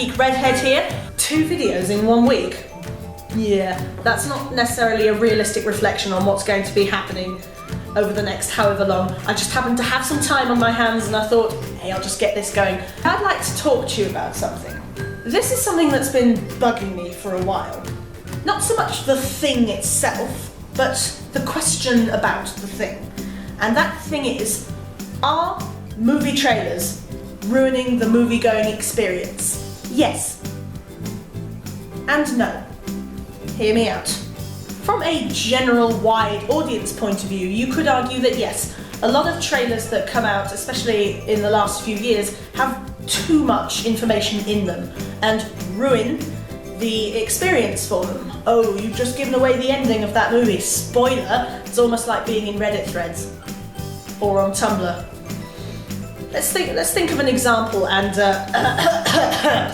Geek Redhead here. 2 videos in 1 week. Yeah, that's not necessarily a realistic reflection on what's going to be happening over the next however long. I just happened to have some time on my hands and I thought, hey, I'll just get this going. I'd like to talk to you about something. This is something that's been bugging me for a while. Not so much the thing itself, but the question about the thing. And that thing is, are movie trailers ruining the movie-going experience? Yes. And no. Hear me out. From a general wide audience point of view, you could argue that yes, a lot of trailers that come out, especially in the last few years, have too much information in them and ruin the experience for them. Oh, you've just given away the ending of that movie. Spoiler, it's almost like being in Reddit threads or on Tumblr. Let's think of an example and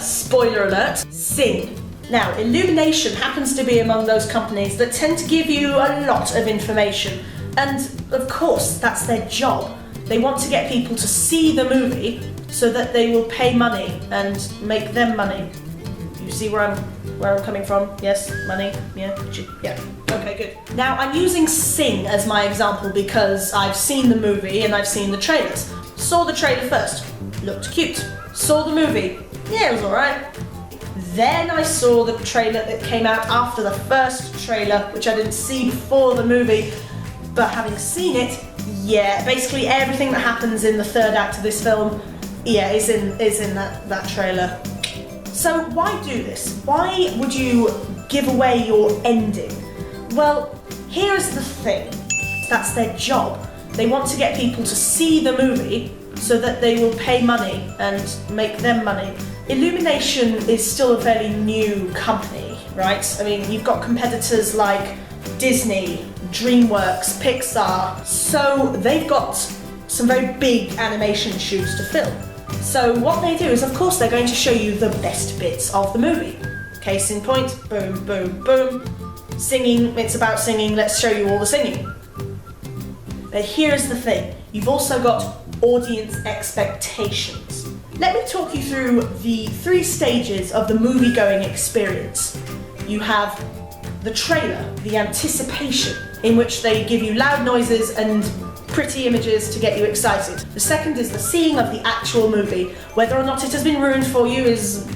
spoiler alert, Sing. Now, Illumination happens to be among those companies that tend to give you a lot of information. And of course, that's their job. They want to get people to see the movie so that they will pay money and make them money. You see where I'm coming from? Yes, money, yeah, okay, good. Now, I'm using Sing as my example because I've seen the movie and I've seen the trailers. Saw the trailer first, looked cute. Saw the movie, yeah, it was alright. Then I saw the trailer that came out after the first trailer, which I didn't see before the movie, but having seen it, yeah, basically everything that happens in the third act of this film, yeah, is in that trailer. So why do this? Why would you give away your ending? Well, here's the thing. That's their job. They want to get people to see the movie so that they will pay money and make them money. Illumination is still a fairly new company, right? I mean, you've got competitors like Disney, DreamWorks, Pixar, so they've got some very big animation shoes to fill. So what they do is, of course, they're going to show you the best bits of the movie. Case in point, boom, boom, boom. Singing, it's about singing, let's show you all the singing. But here's the thing, you've also got audience expectations. Let me talk you through the 3 stages of the movie-going experience. You have the trailer, the anticipation, in which they give you loud noises and pretty images to get you excited. The second is the seeing of the actual movie. Whether or not it has been ruined for you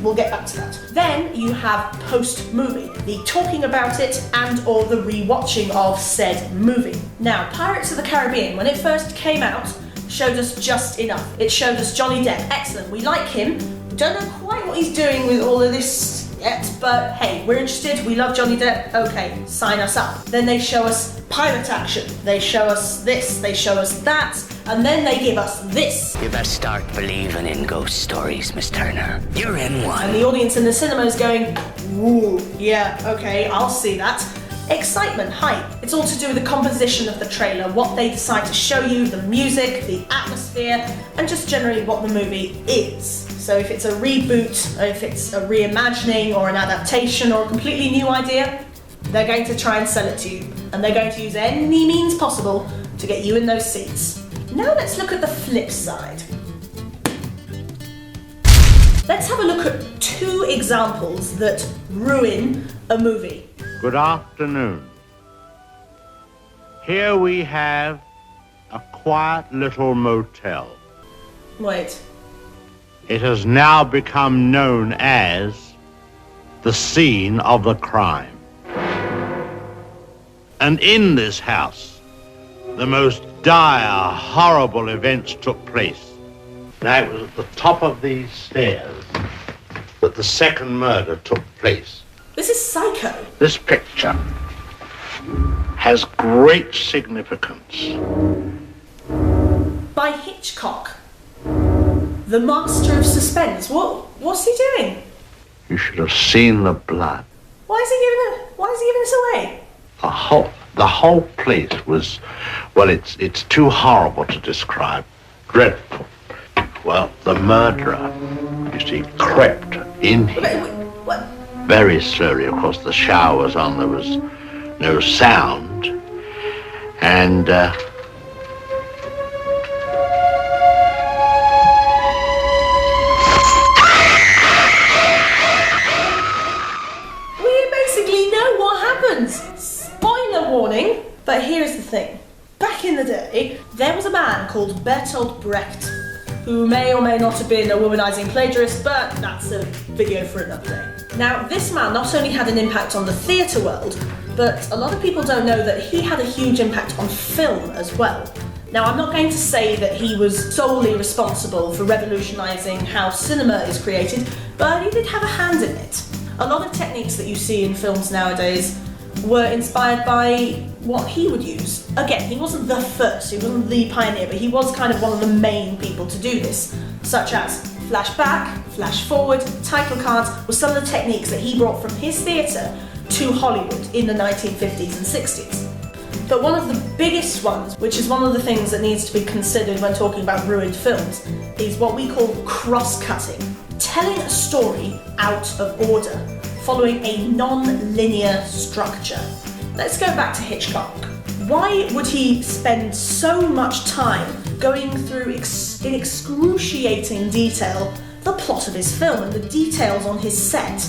we'll get back to that. Then you have post-movie, the talking about it and or the re-watching of said movie. Now, Pirates of the Caribbean, when it first came out, showed us just enough. It showed us Johnny Depp. Excellent, we like him. We don't know quite what he's doing with all of this yet, but hey, we're interested, we love Johnny Depp, okay, sign us up. Then they show us pirate action. They show us this, they show us that, and then they give us this. You better start believing in ghost stories, Miss Turner. You're in one. And the audience in the cinema is going, ooh, yeah, okay, I'll see that. Excitement, hype. It's all to do with the composition of the trailer, what they decide to show you, the music, the atmosphere, and just generally what the movie is. So if it's a reboot, or if it's a reimagining, or an adaptation, or a completely new idea, they're going to try and sell it to you. And they're going to use any means possible to get you in those seats. Now let's look at the flip side. Let's have a look at 2 examples that ruin a movie. Good afternoon. Here we have a quiet little motel. Wait. It has now become known as the scene of the crime. And in this house, the most dire, horrible events took place. Now, it was at the top of these stairs that the second murder took place. This is Psycho. This picture has great significance. By Hitchcock. The master of suspense. What's he doing? You should have seen the blood. Why is he giving this away? The whole place was, well, it's too horrible to describe. Dreadful. Well, the murderer, you see, crept in here. What? Very slowly. Of course, the shower was on, there was no sound, and warning, but here's the thing. Back in the day, there was a man called Bertolt Brecht, who may or may not have been a womanizing plagiarist, but that's a video for another day. Now, this man not only had an impact on the theatre world, but a lot of people don't know that he had a huge impact on film as well. Now, I'm not going to say that he was solely responsible for revolutionising how cinema is created, but he did have a hand in it. A lot of techniques that you see in films nowadays were inspired by what he would use. Again, he wasn't the first, he wasn't the pioneer, but he was kind of one of the main people to do this, such as flashback, flash forward, title cards were some of the techniques that he brought from his theatre to Hollywood in the 1950s and 60s. But one of the biggest ones, which is one of the things that needs to be considered when talking about ruined films, is what we call cross-cutting. Telling a story out of order, following a non-linear structure. Let's go back to Hitchcock. Why would he spend so much time going through in excruciating detail the plot of his film and the details on his set?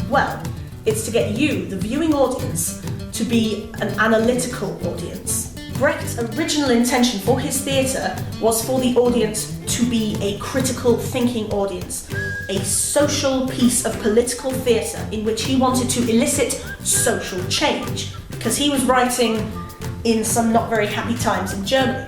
Well, it's to get you, the viewing audience, to be an analytical audience. Brecht's original intention for his theatre was for the audience to be a critical thinking audience, a social piece of political theatre in which he wanted to elicit social change, because he was writing in some not very happy times in Germany.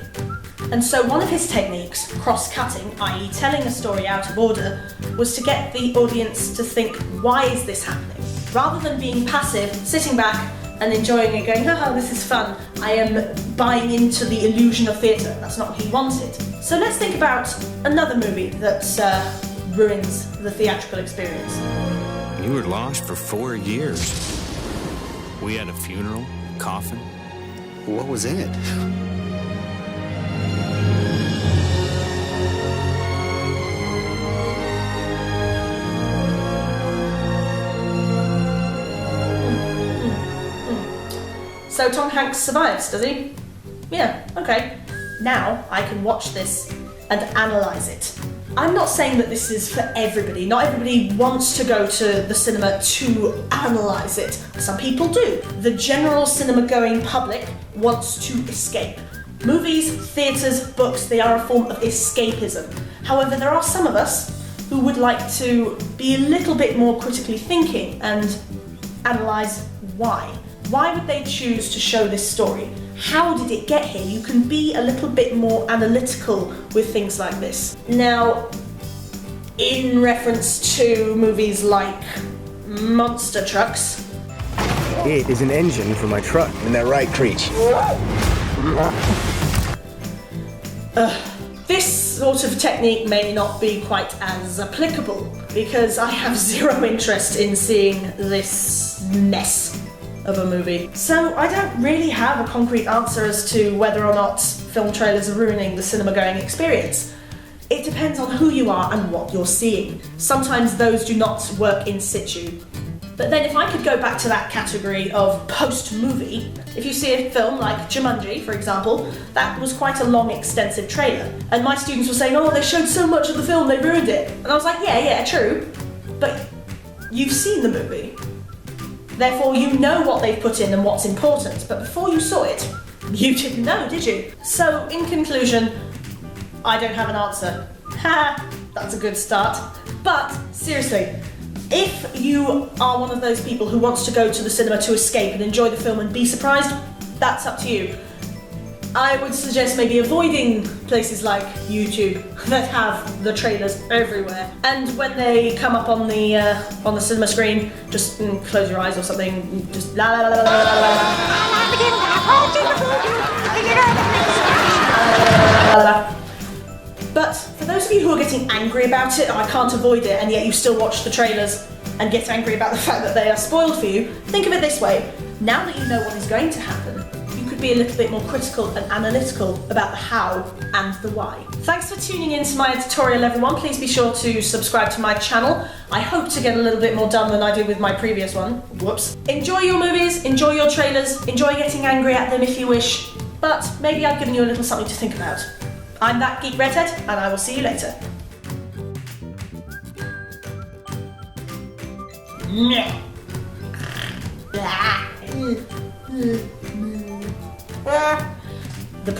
And so one of his techniques, cross-cutting, i.e. telling a story out of order, was to get the audience to think, why is this happening? Rather than being passive, sitting back and enjoying it, going, haha, this is fun, I am buying into the illusion of theatre. That's not what he wanted. So let's think about another movie that ruins the theatrical experience. You were lost for 4 years. We had a funeral, coffin. What was in it? So Tom Hanks survives, does he? Yeah, okay. Now I can watch this and analyse it. I'm not saying that this is for everybody. Not everybody wants to go to the cinema to analyse it. Some people do. The general cinema-going public wants to escape. Movies, theatres, books, they are a form of escapism. However, there are some of us who would like to be a little bit more critically thinking and analyse why. Why would they choose to show this story? How did it get here? You can be a little bit more analytical with things like this. Now, in reference to movies like Monster Trucks. It is an engine for my truck. Isn't that right, Creech? This sort of technique may not be quite as applicable because I have zero interest in seeing this mess of a movie. So I don't really have a concrete answer as to whether or not film trailers are ruining the cinema-going experience. It depends on who you are and what you're seeing. Sometimes those do not work in situ. But then if I could go back to that category of post-movie, if you see a film like Jumanji, for example, that was quite a long, extensive trailer. And my students were saying, oh, they showed so much of the film, they ruined it. And I was like, yeah, true. But you've seen the movie. Therefore, you know what they've put in and what's important. But before you saw it, you didn't know, did you? So, in conclusion, I don't have an answer. Ha! That's a good start. But, seriously, if you are one of those people who wants to go to the cinema to escape and enjoy the film and be surprised, that's up to you. I would suggest maybe avoiding places like YouTube that have the trailers everywhere. And when they come up on the cinema screen, just close your eyes or something. Just la la la la la la la. But for those of you who are getting angry about it, I can't avoid it, and yet you still watch the trailers and get angry about the fact that they are spoiled for you, think of it this way. Now that you know what is going to happen, you could be a little bit more critical and analytical about the how and the why. Thanks for tuning in to my editorial, everyone. Please be sure to subscribe to my channel. I hope to get a little bit more done than I did with my previous one. Whoops. Enjoy your movies, enjoy your trailers, enjoy getting angry at them if you wish, but maybe I've given you a little something to think about. I'm that Geek Redhead, and I will see you later. Meh. The